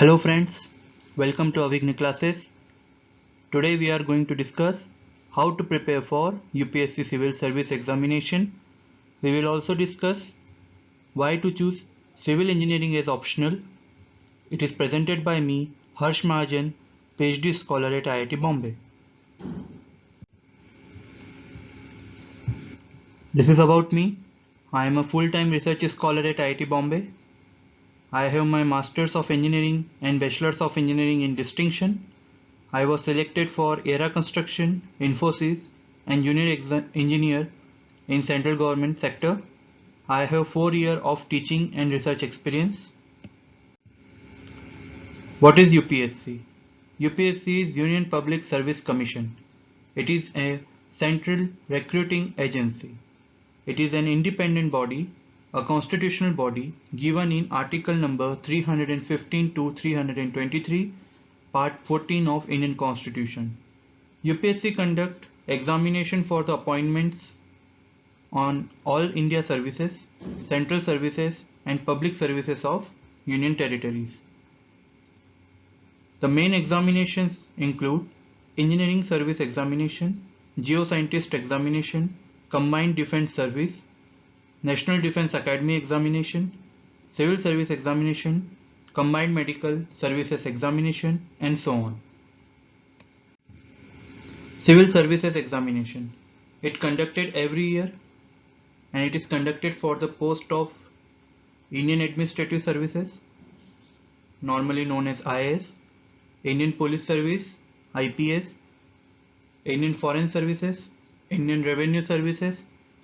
Hello friends, welcome to Avigna classes. Today we are going to discuss how to prepare for UPSC Civil Service Examination. We will also discuss why to choose Civil Engineering as optional. It is presented by me, Harsh Mahajan, PhD scholar at IIT Bombay. This is about me. I am a full-time research scholar at IIT Bombay. I have my Masters of Engineering and Bachelors of Engineering in distinction. I was selected for Era Construction, Infosys, and Junior Engineer in Central Government sector. I have 4 years of teaching and research experience. What is UPSC? UPSC is Union Public Service Commission. It is a central recruiting agency. It is an independent body, a constitutional body given in Article number 315 to 323, Part 14 of Indian Constitution. UPSC conduct examination for the appointments on all India services, central services and public services of Union territories. The main examinations include Engineering Service Examination, Geoscientist Examination, Combined Defence Service, National Defence Academy Examination, Civil Service Examination, Combined Medical Services Examination, and so on. Civil Services Examination. It conducted every year and it is conducted for the post of Indian Administrative Services, normally known as IAS, Indian Police Service, IPS, Indian Foreign Services, Indian Revenue Services,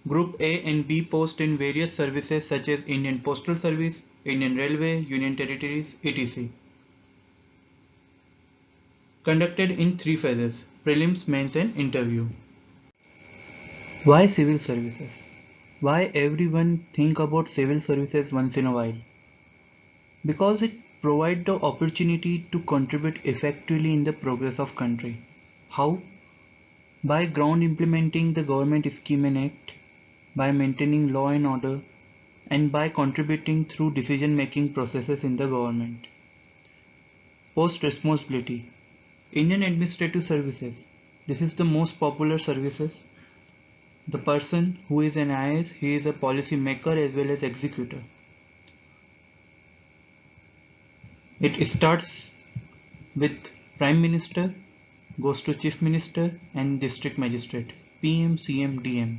Group A and B post in various services such as Indian Postal Service, Indian Railway, Union Territories, etc. Conducted in 3 phases: prelims, mains and interview. Why civil services? Why everyone think about civil services once in a while? Because it provides the opportunity to contribute effectively in the progress of country. How? By ground implementing the government scheme and act, by maintaining law and order, and by contributing through decision making processes in the government. Post responsibility. Indian Administrative Services. This is the most popular services. The person who is an IAS, he is a policy maker as well as executor. It starts with Prime Minister, goes to Chief Minister and District Magistrate, PM, CM, DM.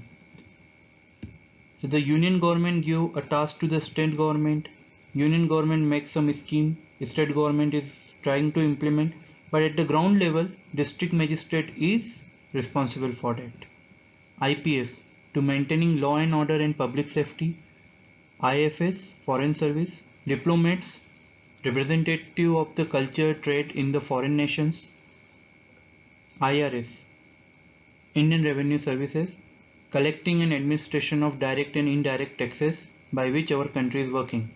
So the Union government give a task to the state government, Union government makes some scheme, state government is trying to implement, but at the ground level, District Magistrate is responsible for that. IPS, to maintaining law and order and public safety. IFS, Foreign Service, diplomats, representative of the culture, trade in the foreign nations. IRS, Indian Revenue Services, collecting and administration of direct and indirect taxes by which our country is working.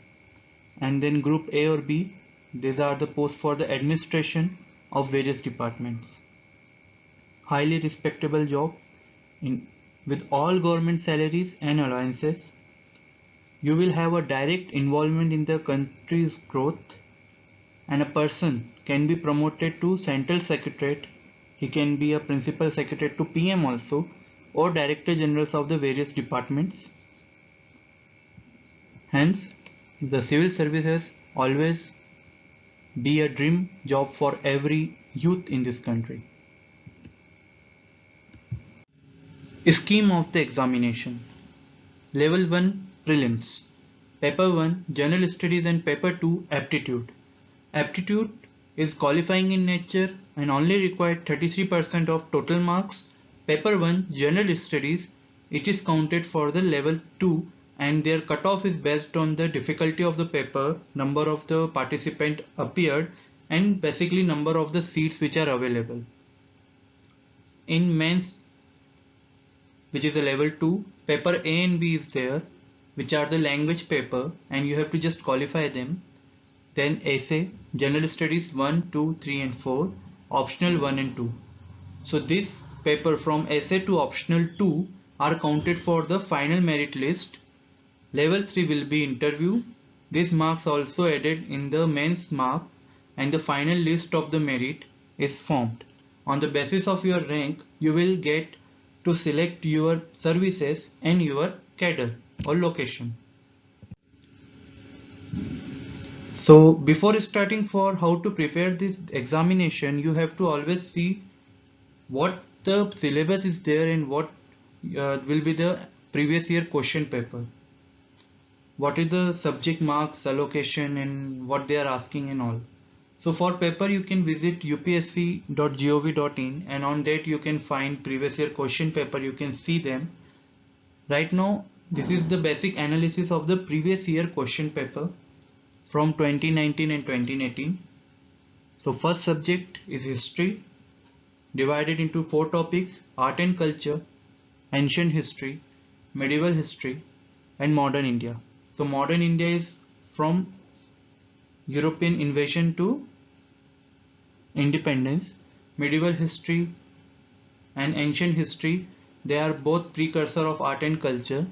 And then Group A or B, these are the posts for the administration of various departments. Highly respectable job with all government salaries and allowances. You will have a direct involvement in the country's growth, and a person can be promoted to Central Secretariat. He can be a Principal Secretary to PM also, or Director Generals of the various departments. Hence, the civil services always be a dream job for every youth in this country. Scheme of the examination. Level 1 Prelims. Paper 1 General Studies and Paper 2 Aptitude. Aptitude is qualifying in nature and only required 33% of total marks. Paper 1 General Studies, it is counted for the level 2 and their cutoff is based on the difficulty of the paper, number of the participant appeared and basically number of the seats which are available. In mains, which is a level 2, paper A and B is there, which are the language paper and you have to just qualify them. Then essay, general studies 1, 2, 3 and 4, optional 1 and 2. So this paper from essay to optional 2 are counted for the final merit list. Level 3 will be interview. These marks also added in the mains mark and the final list of the merit is formed. On the basis of your rank, you will get to select your services and your cadre or location. So before starting for how to prepare this examination, you have to always see what the syllabus is there and what will be the previous year question paper. What is the subject marks allocation and what they are asking and all. So for paper you can visit upsc.gov.in and on that you can find previous year question paper, you can see them. Right now this is the basic analysis of the previous year question paper from 2019 and 2018. So first subject is history, divided into 4 topics: art and culture, ancient history, medieval history and modern India. So modern India is from European invasion to independence. Medieval history and ancient history, they are both precursor of art and culture.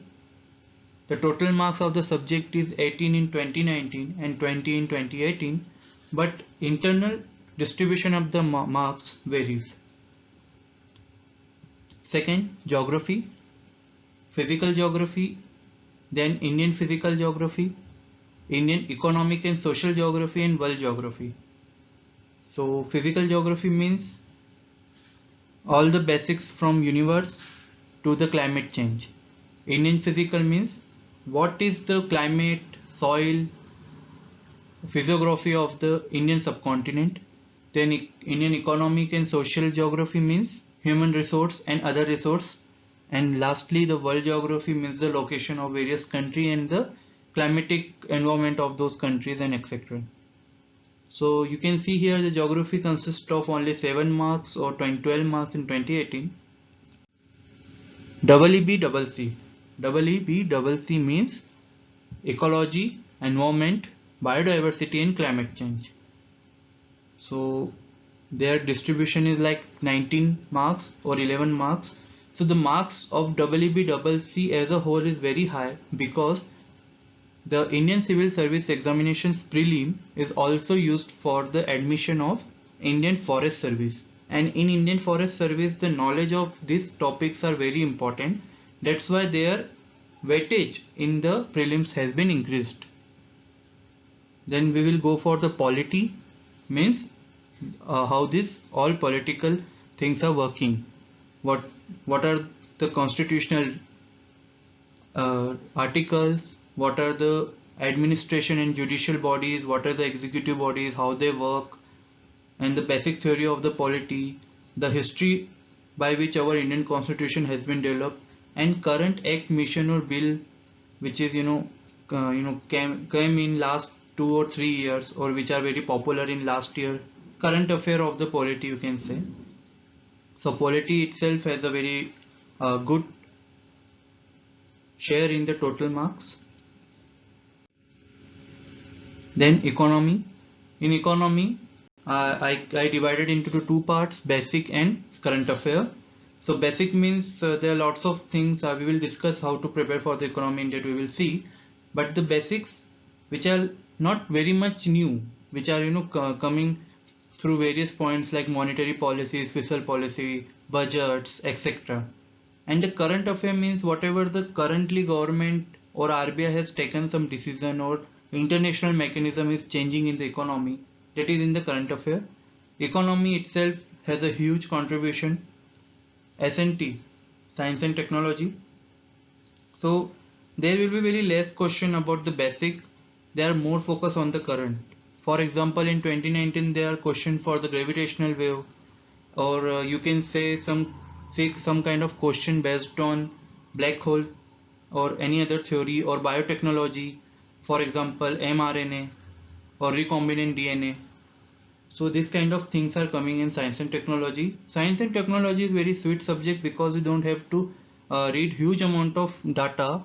The total marks of the subject is 18 in 2019 and 20 in 2018, but internal distribution of the marks varies. Second, geography, physical geography, then Indian physical geography, Indian economic and social geography and world geography. So physical geography means all the basics from universe to the climate change. Indian physical means what is the climate, soil, physiography of the Indian subcontinent. Then Indian economic and social geography means human resource and other resource. And lastly, the world geography means the location of various countries and the climatic environment of those countries and etc. So you can see here the geography consists of only 7 marks or 12 marks in 2018. EEBCC. EEBCC means ecology, environment, biodiversity and climate change. So their distribution is like 19 marks or 11 marks. So the marks of EEBCC as a whole is very high because the Indian Civil Service Examinations prelim is also used for the admission of Indian Forest Service, and in Indian Forest Service the knowledge of these topics are very important. That's why their weightage in the prelims has been increased. Then we will go for the polity, means how this all political things are working. What are the constitutional articles, what are the administration and judicial bodies, what are the executive bodies, how they work, and the basic theory of the polity, the history by which our Indian constitution has been developed, and current act, mission or bill which is came in last 2 or 3 years or which are very popular in last year. Current affair of the polity, you can say. So polity itself has a very good share in the total marks. Then economy. In economy, I divided into 2 parts: basic and current affair. So basic means there are lots of things we will discuss how to prepare for the economy, in that we will see. But the basics which are not very much new, which are coming through various points like monetary policies, fiscal policy, budgets, etc. And the current affair means whatever the currently government or RBI has taken some decision or international mechanism is changing in the economy, that is in the current affair. Economy itself has a huge contribution. S&T, science and technology. So there will be very less question about the basic. They are more focused on the current. For example, in 2019 there are questions for the gravitational wave, or you can say some kind of question based on black hole or any other theory, or biotechnology, for example mRNA or recombinant DNA. So these kind of things are coming in science and technology. Science and technology is very sweet subject because you don't have to read huge amount of data.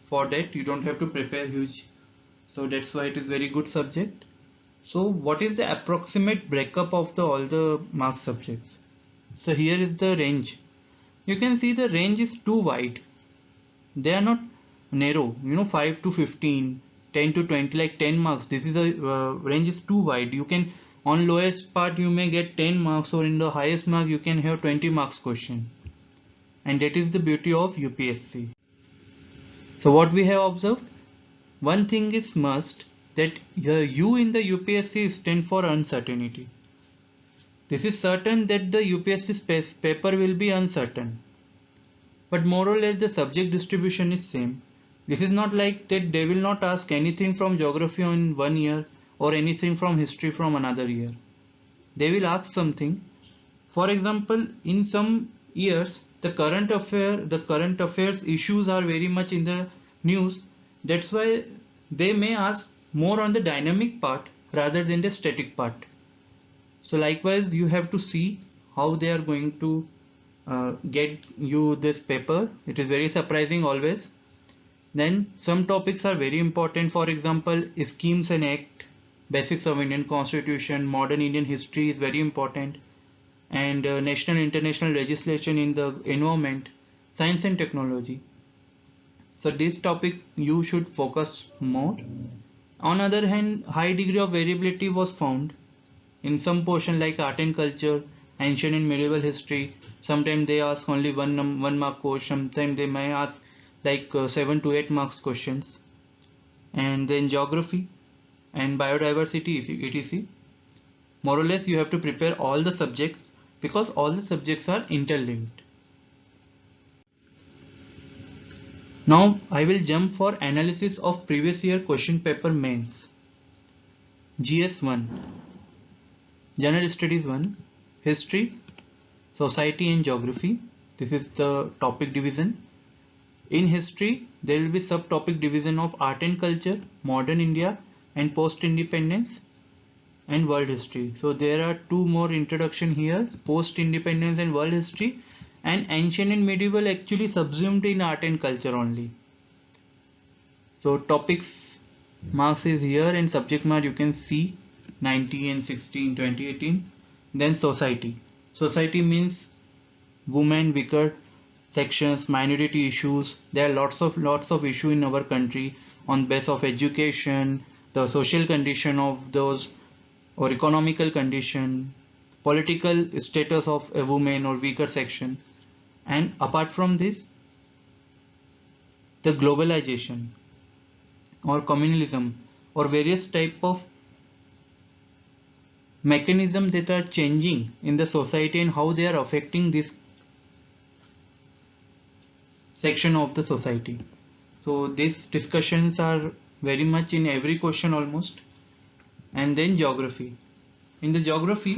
For that you don't have to prepare huge, so that's why it is very good subject. So what is the approximate breakup of all the mark subjects? So here is the range. You can see the range is too wide. They are not narrow, 5 to 15, 10 to 20, like 10 marks. This is a range is too wide. You can On lowest part you may get 10 marks, or in the highest mark you can have 20 marks question. And that is the beauty of UPSC. So what we have observed? One thing is must, that the U in the UPSC stand for uncertainty. This is certain that the UPSC paper will be uncertain. But more or less the subject distribution is same. This is not like that they will not ask anything from geography in 1 year or anything from history from another year. They will ask something. For example, in some years the current affairs issues are very much in the news. That's why they may ask more on the dynamic part rather than the static part. So likewise you have to see how they are going to get you this paper. It is very surprising always. Then some topics are very important. For example, schemes and act, basics of Indian constitution, modern Indian history is very important, and national and international legislation in the environment, science and technology. So this topic you should focus more. On other hand, high degree of variability was found in some portion like art and culture, ancient and medieval history. Sometimes they ask only one mark question, sometimes they may ask like 7 to 8 marks questions. And then geography and biodiversity etc. More or less you have to prepare all the subjects because all the subjects are interlinked. Now I will jump for analysis of previous year question paper mains. GS1, General Studies 1, History, Society and Geography. This is the topic division. In history, there will be subtopic division of art and culture, modern India and post-independence and world history. So there are two more introduction here, post-independence and world history, and ancient and medieval actually subsumed in art and culture only. So topics marks is here and subject mark you can see 90 and 60 in 2018. Then society. Society means women, weaker sections, minority issues. There are lots of issue in our country on base of education, the social condition of those, or economical condition, political status of a woman or weaker section. And apart from this, the globalization or communalism or various type of mechanism that are changing in the society and how they are affecting this section of the society. So these discussions are very much in every question almost. And then geography. In the geography,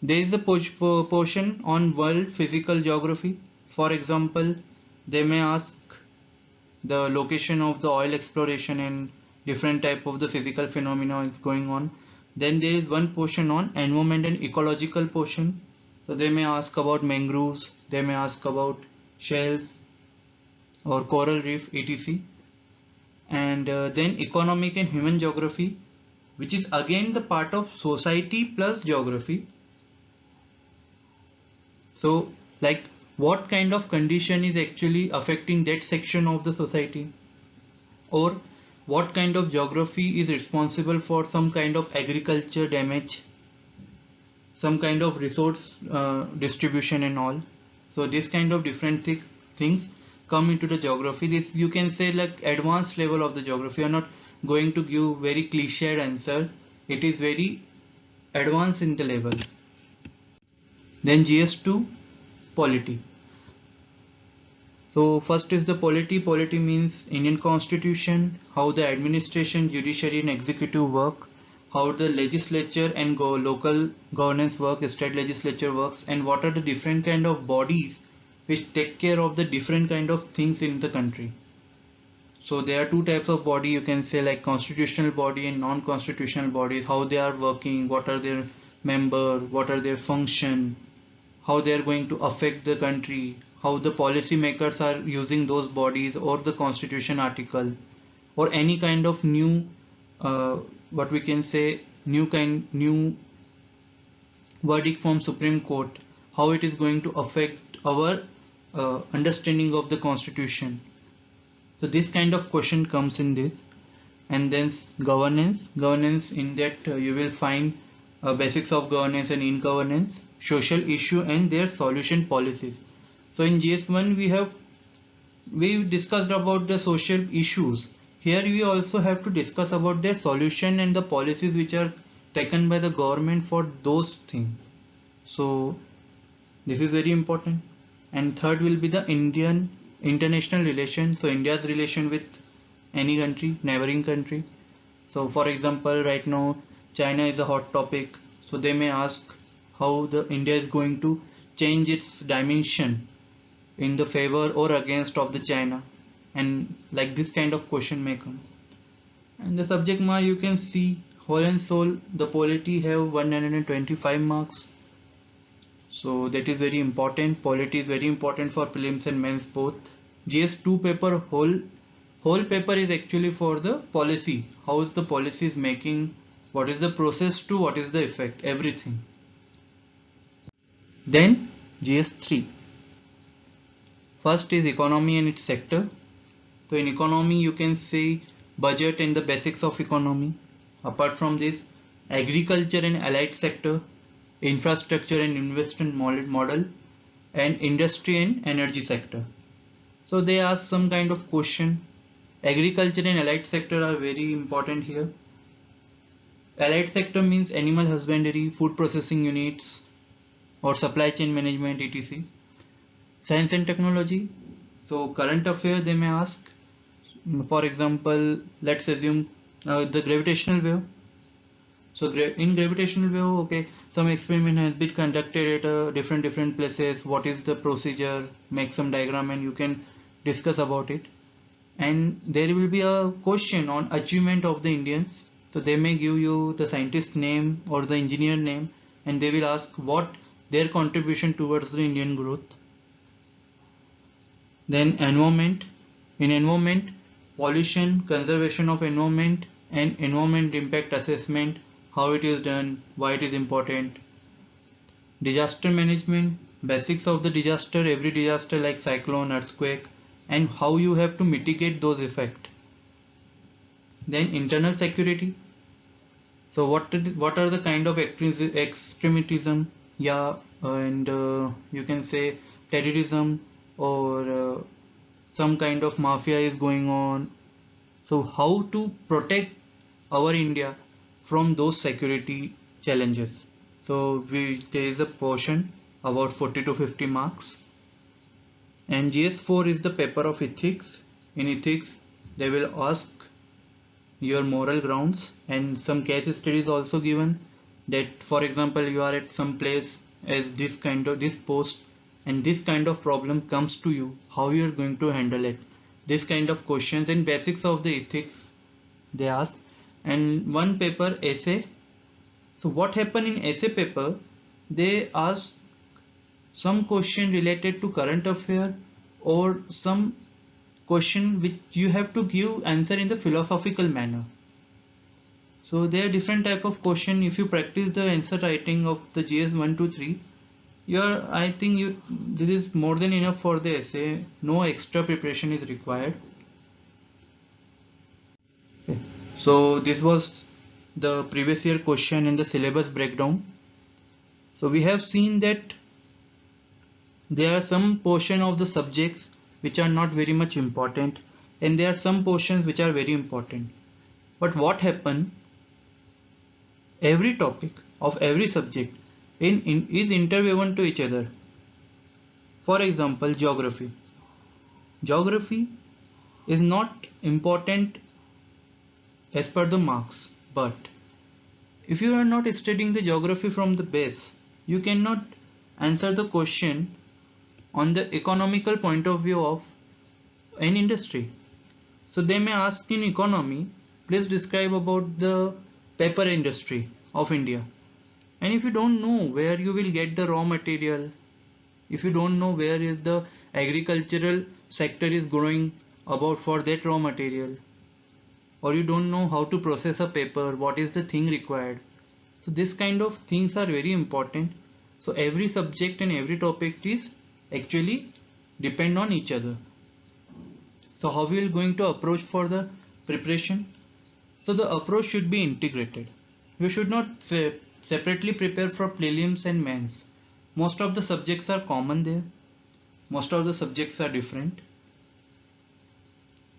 there is a portion on world physical geography. For example, they may ask the location of the oil exploration and different type of the physical phenomena is going on. Then there is one portion on environment and ecological portion. So they may ask about mangroves, they may ask about shells or coral reef etc. And then economic and human geography, which is again the part of society plus geography. So like what kind of condition is actually affecting that section of the society, or what kind of geography is responsible for some kind of agriculture damage, some kind of resource distribution and all. So this kind of different things come into the geography. This you can say like advanced level of the geography. You are not going to give very cliched answer. It is very advanced in the level. Then GS2, polity. So first is the polity. Polity means Indian constitution, how the administration, judiciary and executive work, how the legislature and local governance work, state legislature works, and what are the different kind of bodies which take care of the different kind of things in the country. So there are two types of body, you can say like constitutional body and non-constitutional bodies, how they are working, what are their member, what are their function, how they are going to affect the country, how the policy makers are using those bodies or the constitution article or any kind of new what we can say new verdict from Supreme Court, how it is going to affect our understanding of the constitution. So this kind of question comes in this. And then governance in that you will find basics of governance and in-governance, social issue and their solution policies. So in GS1 we discussed about the social issues. Here we also have to discuss about their solution and the policies which are taken by the government for those things. So this is very important. And third will be the Indian international relations. So India's relation with any country, neighboring country. So for example, right now China is a hot topic. So they may ask how the India is going to change its dimension in the favor or against of the China, and like this kind of question may come. And the subject matter you can see whole and soul, the polity have 125 marks. So that is very important. Polity is very important for prelims and mains both. GS2 paper whole paper is actually for the policy. How is the policy is making? What is the process to? What is the effect? Everything. Then GS3. First is economy and its sector. So in economy you can say budget and the basics of economy. Apart from this, agriculture and allied sector, infrastructure and investment model, and industry and energy sector. So they ask some kind of question. Agriculture and allied sector are very important here. Allied sector means animal husbandry, food processing units, or supply chain management, etc. Science and technology. So current affair they may ask. For example, let's assume the gravitational wave. So in gravitational wave, okay, some experiment has been conducted at different places. What is the procedure? Make some diagram and you can discuss about it. And there will be a question on achievement of the Indians. So they may give you the scientist name or the engineer name, and they will ask what their contribution towards the Indian growth. Then environment. In environment, pollution, conservation of environment, and environment impact assessment, how it is done, why it is important. Disaster management, basics of the disaster, every disaster like cyclone, earthquake, and how you have to mitigate those effects. Then internal security. So what are the kind of extremism, yeah, and you can say terrorism or some kind of mafia is going on. So how to protect our India from those security challenges. So there is a portion about 40 to 50 marks. And GS4 is the paper of ethics. In ethics, they will ask your moral grounds, and some case studies also given that, for example, you are at some place as this post, and this kind of problem comes to you, how you are going to handle it. This kind of questions and basics of the ethics they ask. And one paper essay. So what happened in essay paper, they ask some question related to current affair or some question which you have to give answer in the philosophical manner. So there are different type of question. If you practice the answer writing of the GS 1 to 3, I think this is more than enough for the essay. No extra preparation is required. Okay. So this was the previous year question in the syllabus breakdown. So we have seen that there are some portion of the subjects which are not very much important, and there are some portions which are very important. But what happen, every topic of every subject is interwoven to each other. For example, geography. Geography is not important as per the marks, but if you are not studying the geography from the base, you cannot answer the question on the economical point of view of an industry. So they may ask in economy, please describe about the paper industry of India. And if you don't know where you will get the raw material, if you don't know where is the agricultural sector is growing about for that raw material, or you don't know how to process a paper, what is the thing required. So this kind of things are very important. So every subject and every topic is actually depend on each other. So how we are going to approach for the preparation? So the approach should be integrated. We should not separately prepare for prelims and mains. Most of the subjects are common there. Most of the subjects are different.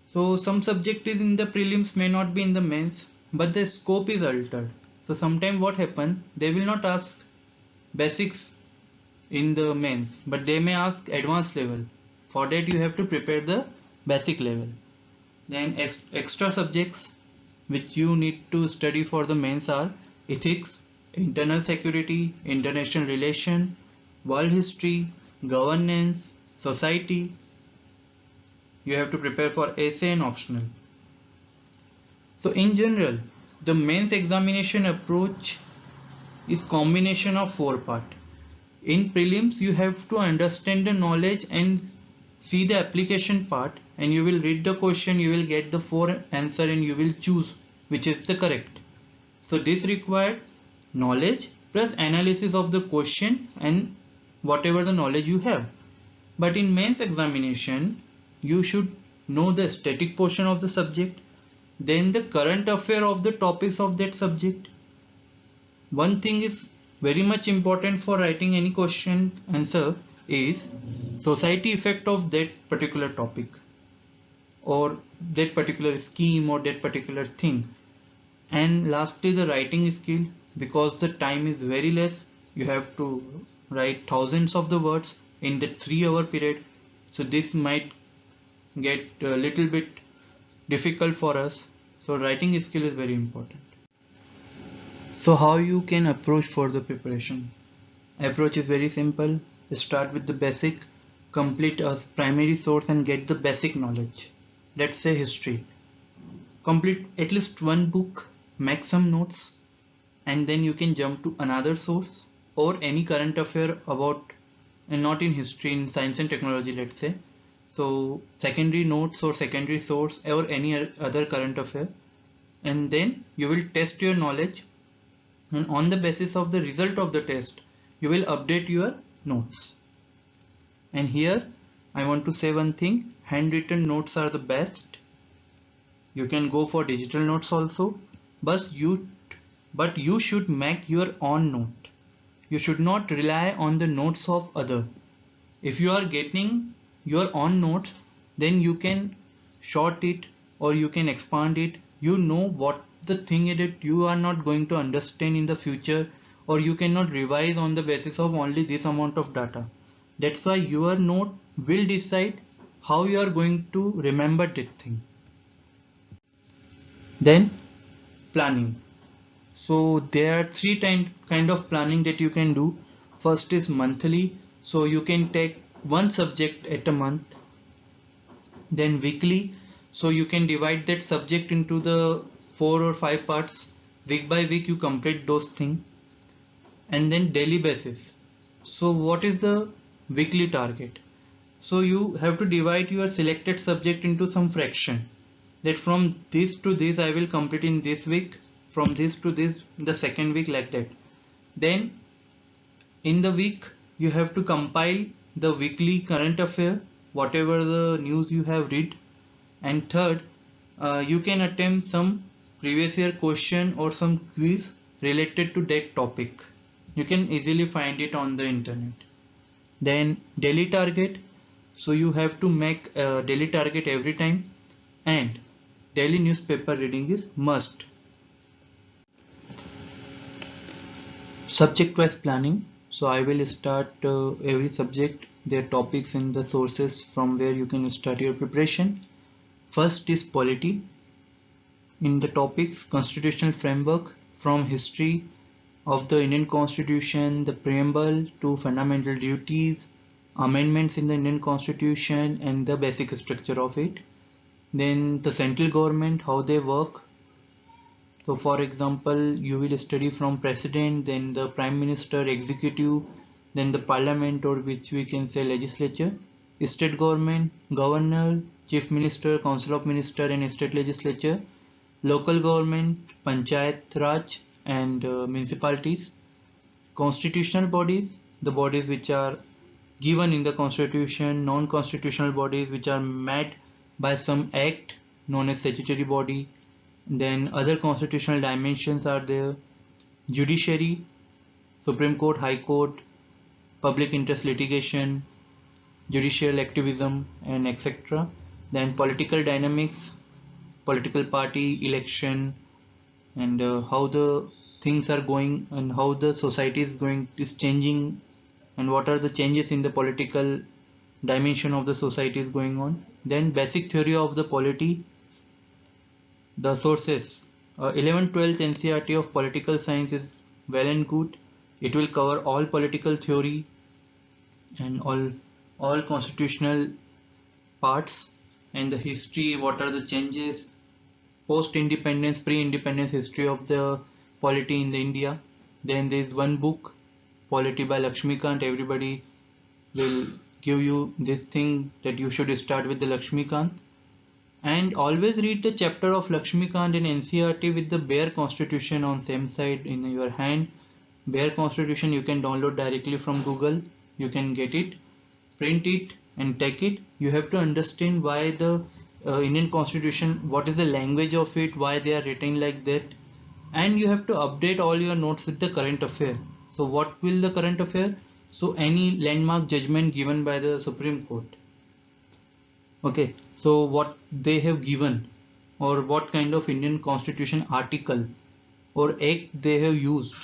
So some subject is in the prelims may not be in the mains, but the scope is altered. So sometimes what happen, they will not ask basics in the mains, but they may ask advanced level. For that you have to prepare the basic level. Then extra subjects which you need to study for the mains are ethics, internal security, international relation, world history, governance, society. You have to prepare for essay and optional. So in general, the mains examination approach is combination of 4 parts. In prelims, you have to understand the knowledge and see the application part, and you will read the question, you will get the 4 answer and you will choose which is the correct. So this required knowledge plus analysis of the question and whatever the knowledge you have. But in mains examination, you should know the static portion of the subject, then the current affair of the topics of that subject. One thing is very much important for writing any question answer is society effect of that particular topic or that particular scheme or that particular thing. And lastly, the writing skill, because the time is very less, you have to write thousands of the words in the 3-hour period. So this might get a little bit difficult for us. So writing skill is very important. So how you can approach for the preparation? Approach is very simple. Start with the basic, complete a primary source and get the basic knowledge. Let's say history. Complete at least one book, make some notes, and then you can jump to another source or any current affair about, and not in history, in science and technology, let's say. So secondary notes or secondary source or any other current affair, and then you will test your knowledge, and on the basis of the result of the test you will update your notes. And here I want to say one thing, handwritten notes are the best. You can go for digital notes also, but you should make your own note. You should not rely on the notes of other. If you are getting your own notes, then you can short it or you can expand it. You know what the thing is that you are not going to understand in the future, or you cannot revise on the basis of only this amount of data. That's why your note will decide how you are going to remember that thing. Then planning. So there are 3 kind of planning that you can do. First is monthly, so you can take one subject at a month. Then weekly, so you can divide that subject into the 4 or 5 parts. Week by week you complete those things. And then daily basis. So what is the weekly target? So you have to divide your selected subject into some fraction, that from this to this I will complete in this week, from this to this the second week, like that. Then in the week you have to compile the weekly current affair, whatever the news you have read. And third, you can attempt some previous year question or some quiz related to that topic. You can easily find it on the internet. Then daily target, so you have to make a daily target every time, and daily newspaper reading is must. Subject wise planning, so I will start every subject, their topics and the sources from where you can start your preparation. First is polity. In the topics constitutional framework, from history of the Indian Constitution, the preamble to fundamental duties, amendments in the Indian Constitution and the basic structure of it. Then the central government, how they work. So for example, you will study from president, then the prime minister, executive, then the parliament, or which we can say legislature, state government, governor, chief minister, council of minister and state legislature, local government, panchayat raj and municipalities, constitutional bodies, the bodies which are given in the constitution, non-constitutional bodies which are made by some act known as statutory body. Then other constitutional dimensions are there, judiciary, Supreme Court, High Court, public interest litigation, judicial activism, and etc. Then political dynamics, political party, election, and how the things are going and how the society is changing, and what are the changes in the political dimension of the society is going on. Then basic theory of the polity, the sources. 11th 12th NCERT of political science is well and good. It will cover all political theory and all constitutional parts, and the history, what are the changes, post independence, pre independence history of the polity in the India. Then there is one book, Polity by Lakshmikant. Everybody will give you this thing that you should start with the Lakshmikant, and always read the chapter of Lakshmikant in NCERT with the bare constitution on same side in your hand. Bare constitution you can download directly from Google. You can get it, print it, and take it. You have to understand why the Indian constitution, what is the language of it, why they are written like that, and you have to update all your notes with the current affair. So what will the current affair? So any landmark judgment given by the Supreme Court. Okay, so what they have given, or what kind of Indian constitution article or act they have used.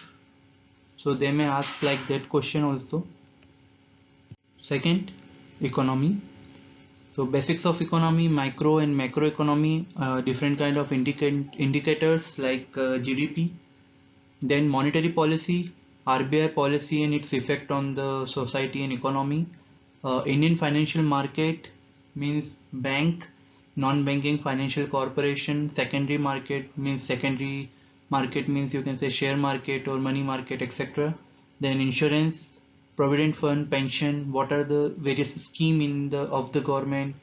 So they may ask like that question also. Second, economy. So basics of economy, micro and macroeconomy, different kind of indicators like GDP. Then monetary policy, RBI policy and its effect on the society and economy. Indian financial market means bank, non-banking financial corporation. Secondary market means you can say share market or money market, etc. Then insurance, provident fund, pension, what are the various scheme of the government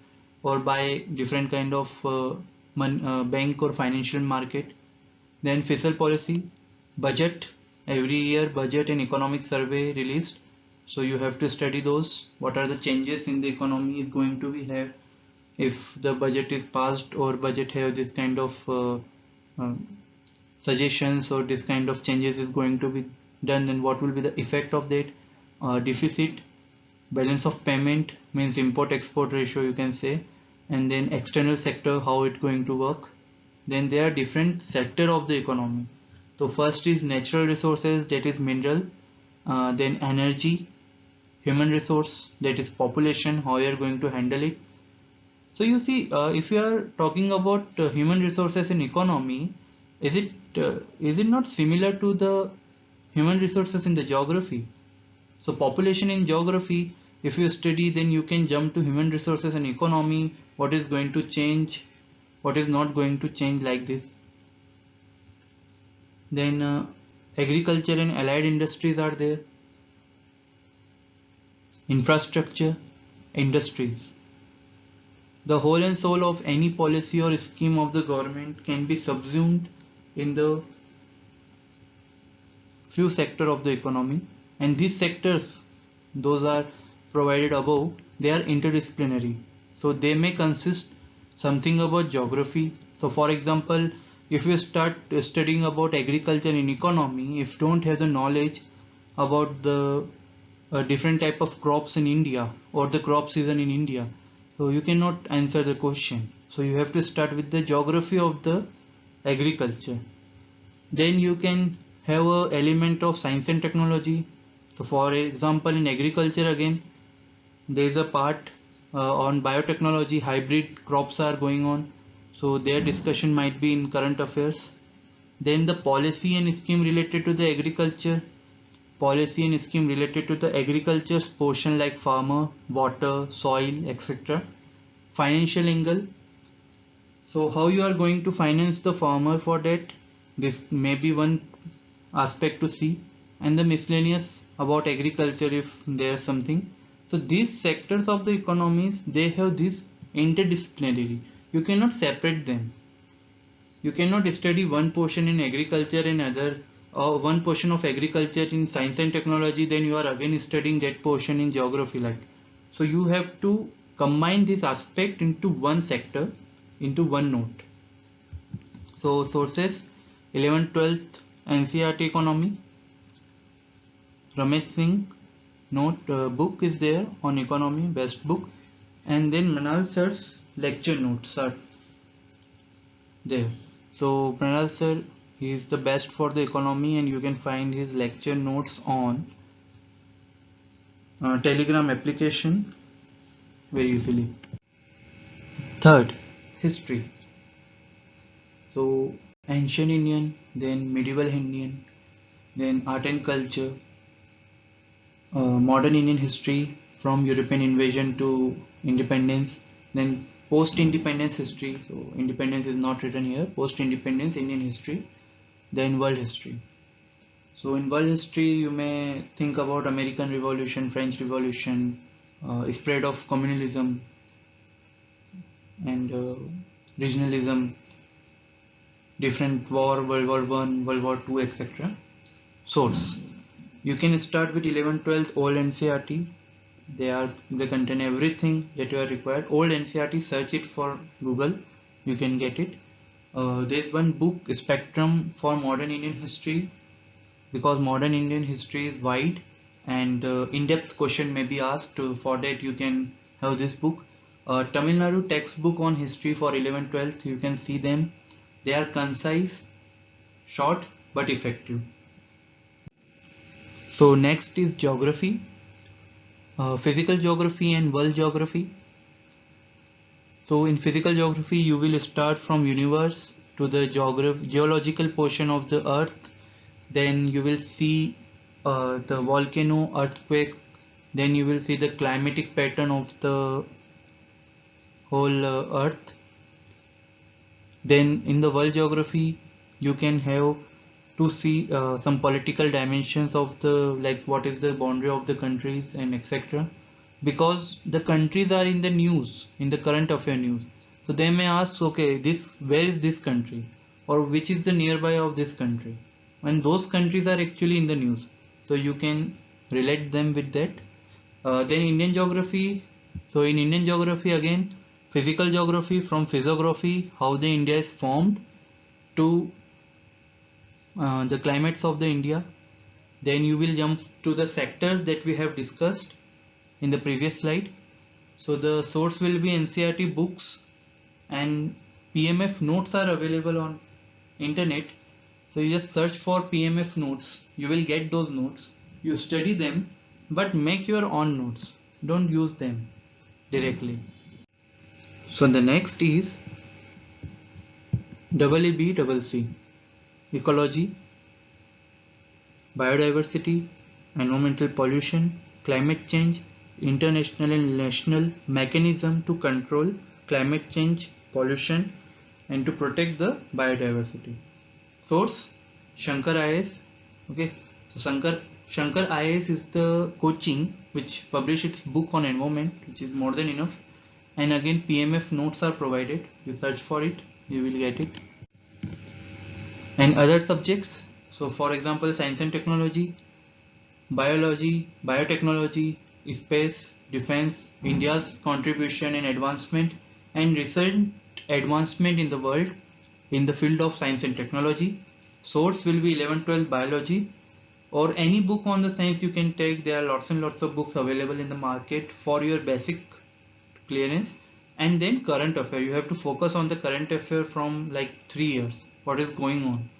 or by different kind of bank or financial market. Then fiscal policy, budget, every year budget and economic survey released, so you have to study those, what are the changes in the economy is going to be here if the budget is passed, or budget have this kind of uh, suggestions, or this kind of changes is going to be done, then what will be the effect of that. Deficit, balance of payment means import export ratio you can say, and then external sector, how it going to work. Then there are different sector of the economy. So first is natural resources, that is mineral, then energy, human resource, that is population, how you are going to handle it. So you see, if you are talking about human resources in economy, is it not similar to the human resources in the geography? So population in geography, if you study, then you can jump to human resources and economy, what is going to change, what is not going to change, like this. Then agriculture and allied industries are there. Infrastructure, industries. The whole and soul of any policy or scheme of the government can be subsumed in the few sectors of the economy, and these sectors, those are provided above, they are interdisciplinary. So they may consist something about geography. So for example, if you start studying about agriculture in economy, if you don't have the knowledge about the different type of crops in India or the crop season in India, so you cannot answer the question. So you have to start with the geography of the agriculture. Then you can have a element of science and technology. So for example, in agriculture again, there is a part on biotechnology, hybrid crops are going on, so their discussion might be in current affairs. Then the policy and scheme related to the agriculture, agriculture's portion like farmer, water, soil, etc. Financial angle, so how you are going to finance the farmer for that, this may be one aspect to see. And the miscellaneous about agriculture if there is something. So these sectors of the economies, they have this interdisciplinary, you cannot separate them. You cannot study one portion in agriculture and other, or one portion of agriculture in science and technology, then you are again studying that portion in geography, like. So you have to combine this aspect into one sector, into one note. So sources, 11th 12th NCERT economy. Ramesh Singh note book is there on economy, best book, and then Manal sir's lecture notes are there. So Pranal sir, he is the best for the economy, and you can find his lecture notes on Telegram application very easily. Third, history. So ancient Indian, then medieval Indian, then art and culture, modern Indian history from European invasion to independence, then post-independence history. So independence is not written here. Post-independence Indian history, then world history. So in world history, you may think about American Revolution, French Revolution, spread of communalism and regionalism, different war, World War One, World War Two, etc. Source. You can start with 11th, 12th old NCERT. They contain everything that you are required. Old NCERT, search it for Google. You can get it. There's one book, Spectrum for Modern Indian History, because modern Indian history is wide and in-depth question may be asked. For that you can have this book. Tamil Nadu textbook on history for 11th, 12th. You can see them. They are concise, short but effective. So next is geography, physical geography and world geography. So in physical geography you will start from universe to the geological portion of the earth. Then you will see the volcano, earthquake. Then you will see the climatic pattern of the whole earth. Then in the world geography you can have to see some political dimensions of the, like what is the boundary of the countries and etc. Because the countries are in the news, in the current affair news. So they may ask, okay, this, where is this country, or which is the nearby of this country, and those countries are actually in the news. So you can relate them with that. Then Indian geography. So in Indian geography again, physical geography, from physiography, how the India is formed, to the climates of the India. Then you will jump to the sectors that we have discussed in the previous slide. So the source will be NCERT books, and PMF notes are available on internet. So you just search for PMF notes. You will get those notes. You study them, but make your own notes. Don't use them directly. So the next is EEBCC. Ecology, biodiversity, environmental pollution, climate change, international and national mechanism to control climate change, pollution, and to protect the biodiversity. Source, Shankar IAS. Okay, so Shankar IAS is the coaching which published its book on environment, which is more than enough. And again, PMF notes are provided. You search for it, you will get it. And other subjects, so for example, science and technology, biology, biotechnology, space, defense, India's contribution and advancement, and recent advancement in the world in the field of science and technology. Source will be 11th-12th biology, or any book on the science you can take. There are lots and lots of books available in the market for your basic clearance. And then current affair, you have to focus on the current affair from like 3 years, what is going on,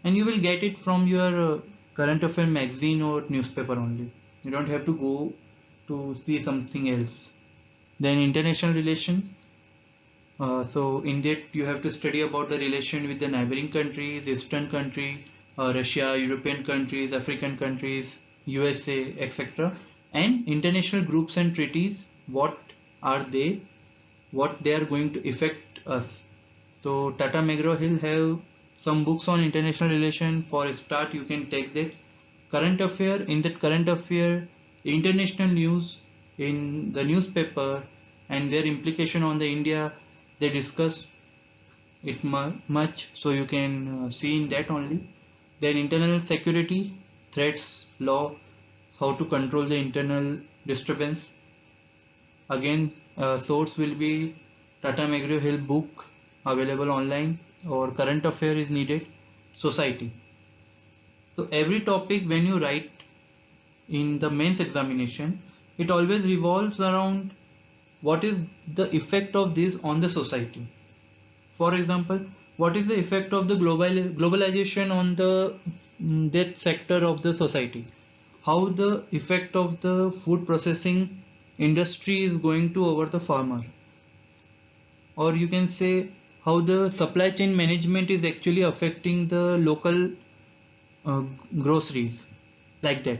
and you will get it from your current affair magazine or newspaper only. You don't have to go to see something else. Then international relation. So in that you have to study about the relation with the neighboring countries, eastern country, Russia, European countries, African countries, USA, etc. And international groups and treaties, what are they, what they are going to affect us. So Tata McGraw-Hill have some books on international relation. For a start, you can take that. Current affair, in that current affair, international news in the newspaper and their implication on the India, they discuss it much, so you can see in that only. Then internal security, threats, law, how to control the internal disturbance. Again, source will be Tata McGraw-Hill book available online, or current affair is needed. Society. So every topic when you write, in the mains examination, it always revolves around what is the effect of this on the society. For example, what is the effect of the globalization on the that sector of the society? How the effect of the food processing industry is going to over the farmer? Or you can say how the supply chain management is actually affecting the local uh, groceries, like that.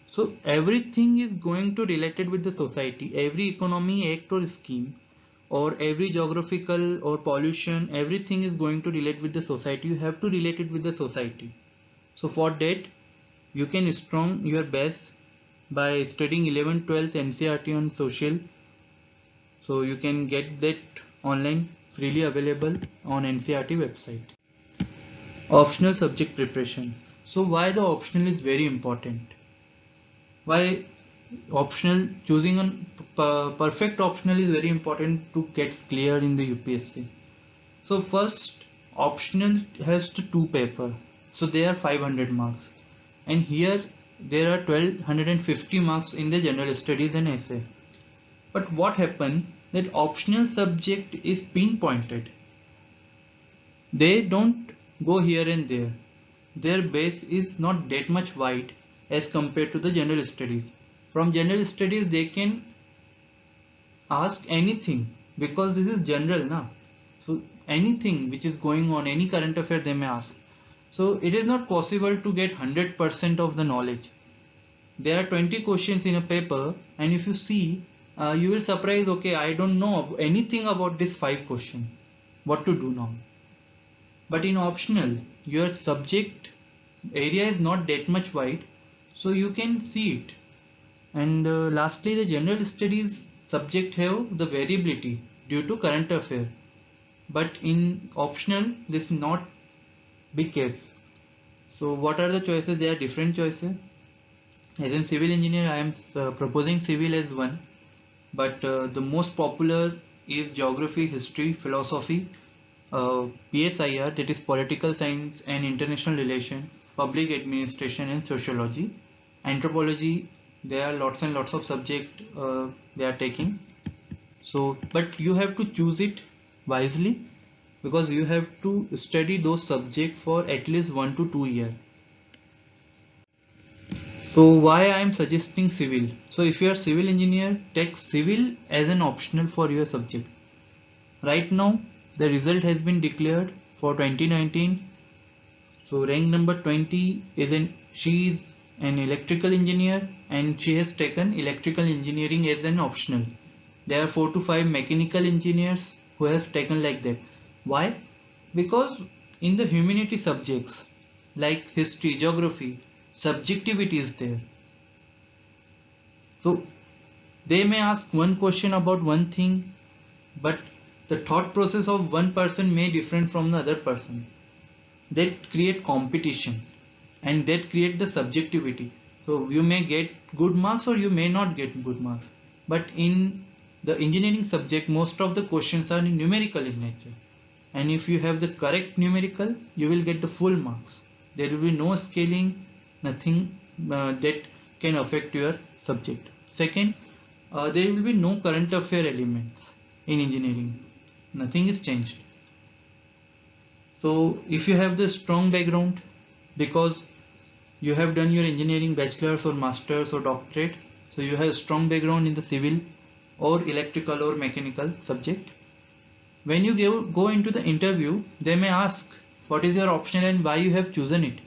So everything is going to related with the society. Every economy act or scheme or every geographical or pollution, everything is going to relate with the society. You have to relate it with the society. So for that, you can strong your best by studying 11th 12th NCERT on social. So you can get that online, freely available on NCERT website. Optional subject preparation. So why the optional is very important? Why optional, choosing a perfect optional is very important to get clear in the UPSC. So first, optional has two paper. So they are 500 marks. And here there are 1250 marks in the general studies and essay. But what happened that optional subject is pinpointed. They don't go here and there. Their base is not that much wide as compared to the general studies. From general studies they can ask anything because this is general now. So anything which is going on, any current affair they may ask. So it is not possible to get 100% of the knowledge. There are 20 questions in a paper, and if you see, you will surprise, okay, I don't know anything about this 5 question. What to do now? But in optional, your subject area is not that much wide, so you can see it. And lastly, the general studies subject have the variability due to current affair. But in optional, this is not big case. So what are the choices? There are different choices. As in civil engineer, I am proposing civil as one, but the most popular is geography, history, philosophy, PSIR, that is political science and international relation, public administration and sociology, anthropology. There are lots and lots of subject they are taking. So, but you have to choose it wisely because you have to study those subjects for at least 1 to 2 years. So why I am suggesting civil? So if you are civil engineer, take civil as an optional for your subject. Right now, the result has been declared for 2019. So rank number 20 is she is an electrical engineer and she has taken electrical engineering as an optional. There are 4 to 5 mechanical engineers who have taken like that. Why? Because in the humanity subjects like history, geography, subjectivity is there. So they may ask one question about one thing, but the thought process of one person may different from the other person. That create competition and that create the subjectivity. So you may get good marks or you may not get good marks. But in the engineering subject, most of the questions are numerical in nature. And if you have the correct numerical, you will get the full marks. There will be no scaling, nothing that can affect your subject. Second, there will be no current affair elements in engineering. Nothing is changed. So if you have the strong background because you have done your engineering bachelor's or master's or doctorate, so you have a strong background in the civil or electrical or mechanical subject. When you go into the interview, they may ask what is your optional and why you have chosen it.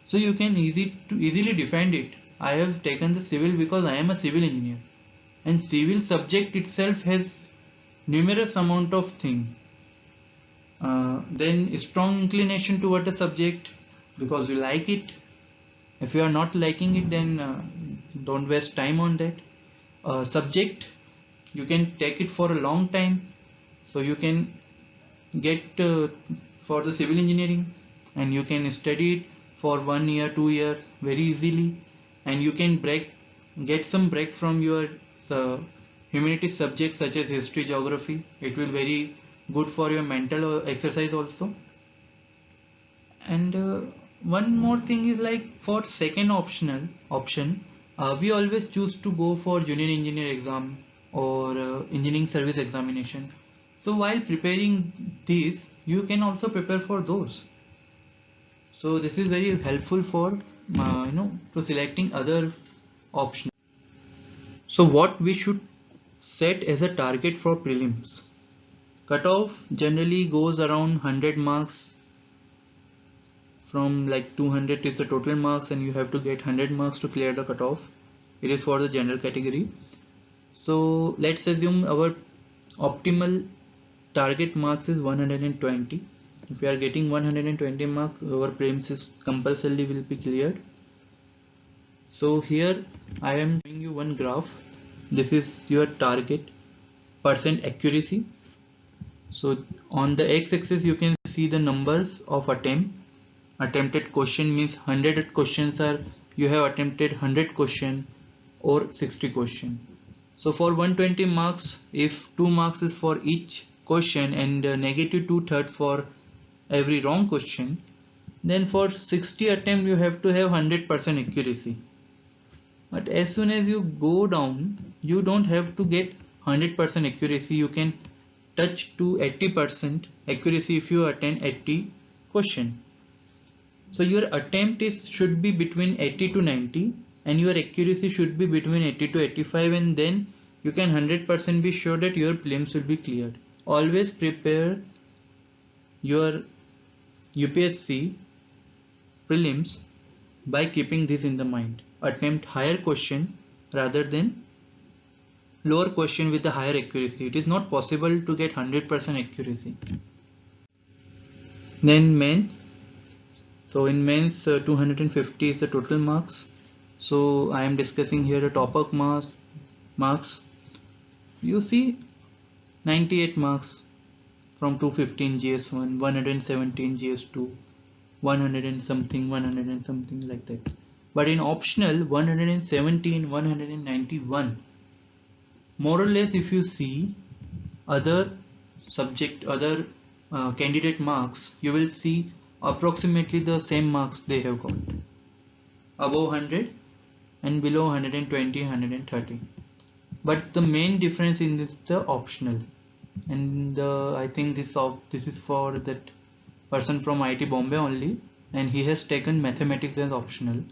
So you can easily defend it. I have taken the civil because I am a civil engineer, and civil subject itself has numerous amount of thing. Then strong inclination toward the subject because you like it. If you are not liking it, then don't waste time on that. Subject, you can take it for a long time, so you can get for the civil engineering, and you can study it for 1 year, 2 years very easily, and you can get some break from your humanities subjects such as history, geography. It will very good for your mental exercise also. And one more thing is like for second option, We always choose to go for junior engineer exam or engineering service examination. So while preparing these, you can also prepare for those. So this is very helpful for to selecting other options. So what we should set as a target for prelims. Cutoff generally goes around 100 marks. From like 200 is the total marks and you have to get 100 marks to clear the cutoff. It is for the general category. So let's assume our optimal target marks is 120. If we are getting 120 marks, our prelims is compulsorily will be cleared. So here I am showing you one graph. This is your target percent accuracy. So on the x-axis you can see the numbers of attempted question means 100 questions are you have attempted 100 question or 60 question. So for 120 marks, if 2 marks is for each question and negative 2/3 for every wrong question, then for 60 attempt you have to have 100% accuracy. But as soon as you go down, you don't have to get 100% accuracy. You can touch to 80% accuracy if you attend 80 question. So your attempt should be between 80 to 90 and your accuracy should be between 80 to 85, and then you can 100% be sure that your prelims will be cleared. Always prepare your UPSC prelims by keeping this in the mind. Attempt higher question rather than lower question with the higher accuracy. It is not possible to get 100% accuracy. Then main. So in mains 250 is the total marks. So I am discussing here the top up marks. You see 98 marks from 215 GS1, 117 GS2, 100 and something, 100 and something like that. But in optional 117, 191. More or less if you see other subject, other candidate marks, you will see approximately the same marks they have got. Above 100 and below 120, 130. But the main difference in this is the optional. And I think this is for that person from IIT Bombay only, and he has taken mathematics as optional.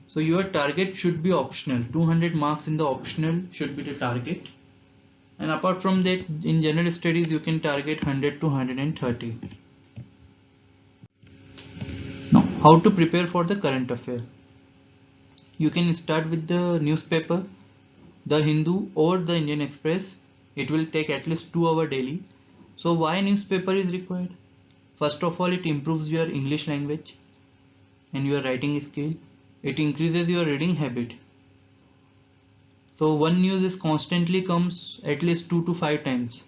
So your target should be optional. 200 marks in the optional should be the target. And apart from that, in general studies you can target 100 to 130. Now, how to prepare for the current affair? You can start with the newspaper, the Hindu or the Indian Express. It will take at least 2 hours daily. So why newspaper is required? First of all, it improves your English language and your writing skill. It increases your reading habit. So one news is constantly comes at least 2 to 5 times.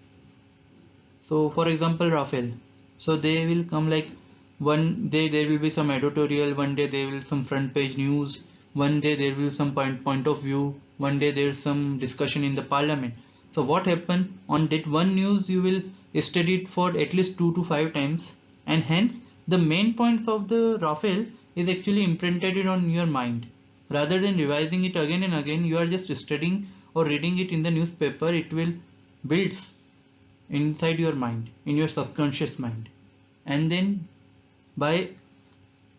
So for example, Rafale. So they will come like one day there will be some editorial, one day there will be some front page news, one day there will be some point of view, one day there is some discussion in the parliament. So what happened on that one news, you will study it for at least 2 to 5 times, and hence the main points of the Rafale is actually imprinted on your mind. Rather than revising it again and again, you are just studying or reading it in the newspaper. It will builds inside your mind, in your subconscious mind, and then by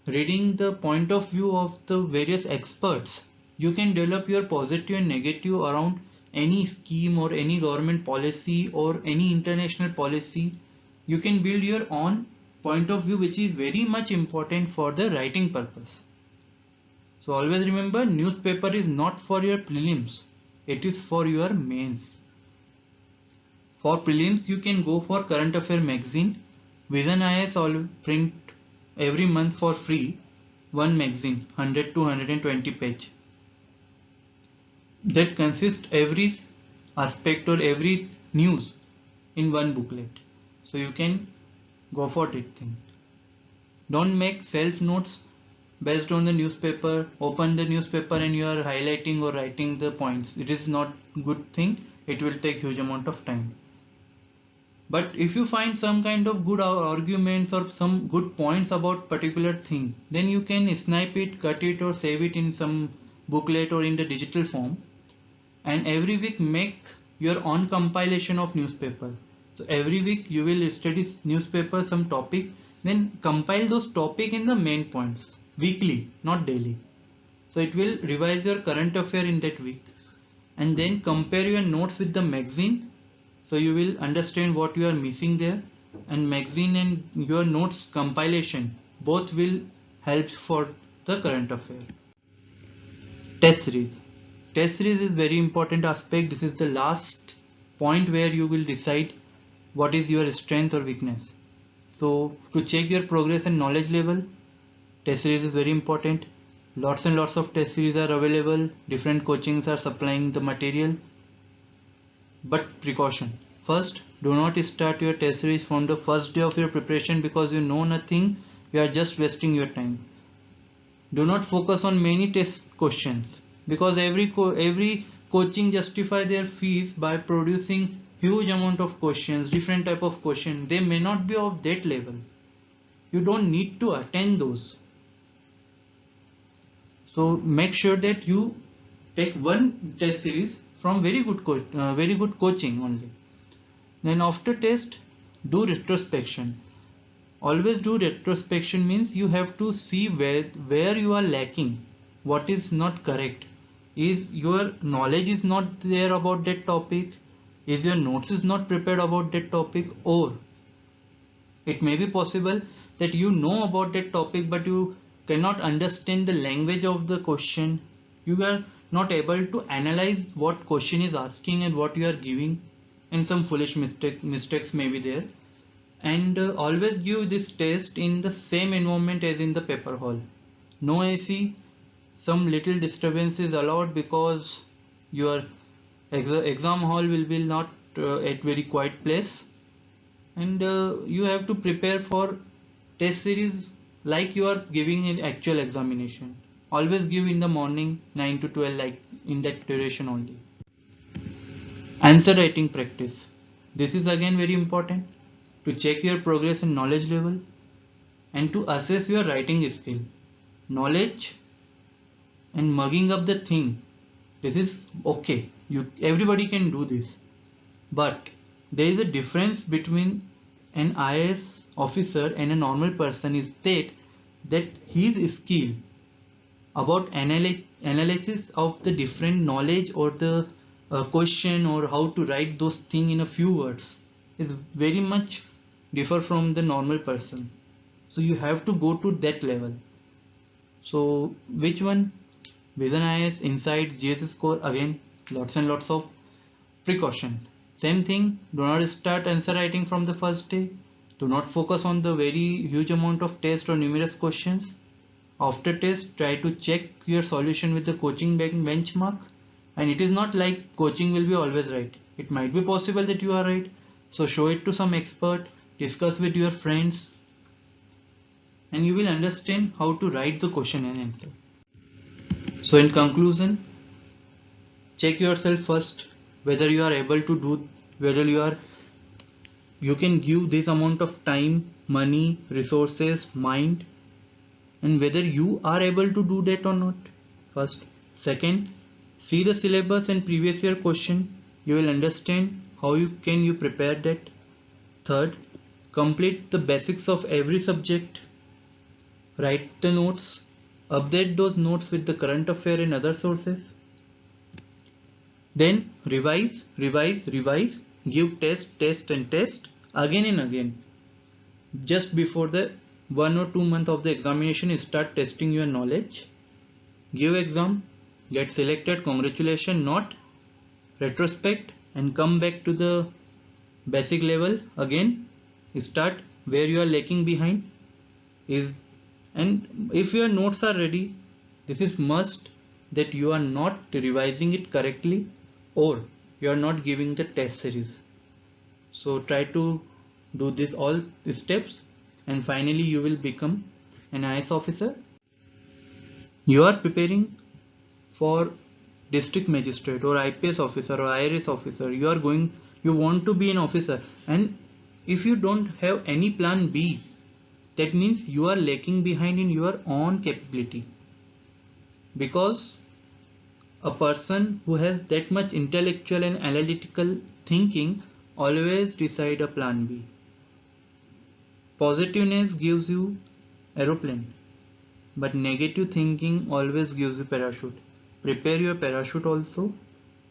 reading the point of view of the various experts, you can develop your positive and negative around any scheme or any government policy or any international policy. You can build your own point of view, which is very much important for the writing purpose. So always remember, newspaper is not for your prelims, it is for your mains. For prelims you can go for current affair magazine. Vision IAS all print every month for free one magazine, 100 to 120 page, that consists every aspect or every news in one booklet. So you can go for that thing. Don't make self notes based on the newspaper. Open the newspaper and you are highlighting or writing the points. It is not good thing. It will take huge amount of time. But if you find some kind of good arguments or some good points about particular thing, then you can snipe it, cut it or save it in some booklet or in the digital form, and every week make your own compilation of newspaper. So every week you will study newspaper, some topic, then compile those topic in the main points weekly, not daily. So it will revise your current affair in that week, and then compare your notes with the magazine. So you will understand what you are missing there, and magazine and your notes compilation both will help for the current affair. Test series. Test series is very important aspect. This is the last point where you will decide what is your strength or weakness. So to check your progress and knowledge level, test series is very important. Lots and lots of test series are available. Different coachings are supplying the material. But precaution. First, do not start your test series from the first day of your preparation because you know nothing. You are just wasting your time. Do not focus on many test questions because every coaching justify their fees by producing huge amount of questions, different type of questions. They may not be of that level. You don't need to attend those. So make sure that you take one test series from very good coaching only. Then after test, do retrospection. Always do retrospection means you have to see where you are lacking, what is not correct. Is your knowledge is not there about that topic? Is your notes is not prepared about that topic? Or it may be possible that you know about that topic but you cannot understand the language of the question. You are not able to analyze what question is asking and what you are giving, and some foolish mistakes may be there. And always give this test in the same environment as in the paper hall. No AC, some little disturbance is allowed because your exam hall will be not at very quiet place, and you have to prepare for test series like you are giving an actual examination. Always give in the morning 9 to 12, like in that duration only. Answer writing practice. This is again very important to check your progress and knowledge level and to assess your writing skill. Knowledge and mugging up the thing, this is okay. Everybody can do this. But there is a difference between an IAS officer and a normal person is that his skill about analysis of the different knowledge or the question or how to write those things in a few words is very much differ from the normal person. So you have to go to that level. So which one? Vision IAS, Insight, GS score, again lots and lots of precaution. Same thing, do not start answer writing from the first day. Do not focus on the very huge amount of test or numerous questions. After test, try to check your solution with the coaching benchmark. And it is not like coaching will be always right. It might be possible that you are right. So show it to some expert, discuss with your friends, and you will understand how to write the question and answer. So in conclusion, check yourself first whether you are able to do, whether you can give this amount of time, money, resources, mind, and whether you are able to do that or not. First. Second, see the syllabus and previous year question. You will understand how you prepare that. Third, complete the basics of every subject. Write the notes. Update those notes with the current affair and other sources. Then revise. Give test and test again and again. Just before the 1 or 2 months of the examination, start testing your knowledge. Give exam, get selected, congratulations, not retrospect and come back to the basic level again. Start where you are lacking behind. And if your notes are ready, this is must that you are not revising it correctly or you are not giving the test series. So try to do this all steps and finally you will become an IAS officer. You are preparing for district magistrate or IPS officer or IRS officer. You want to be an officer, and if you don't have any plan B, that means you are lacking behind in your own capability, because A person who has that much intellectual and analytical thinking always decide a plan B. Positiveness gives you aeroplane, but negative thinking always gives you parachute. Prepare your parachute also,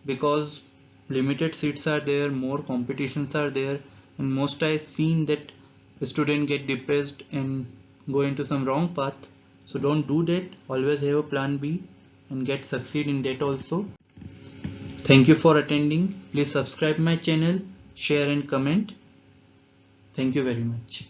because limited seats are there, more competitions are there, and most I've seen that a student get depressed and go into some wrong path. So don't do that. Always have a plan B and get succeed in that also. Thank you for attending. Please subscribe my channel, share and comment. Thank you very much.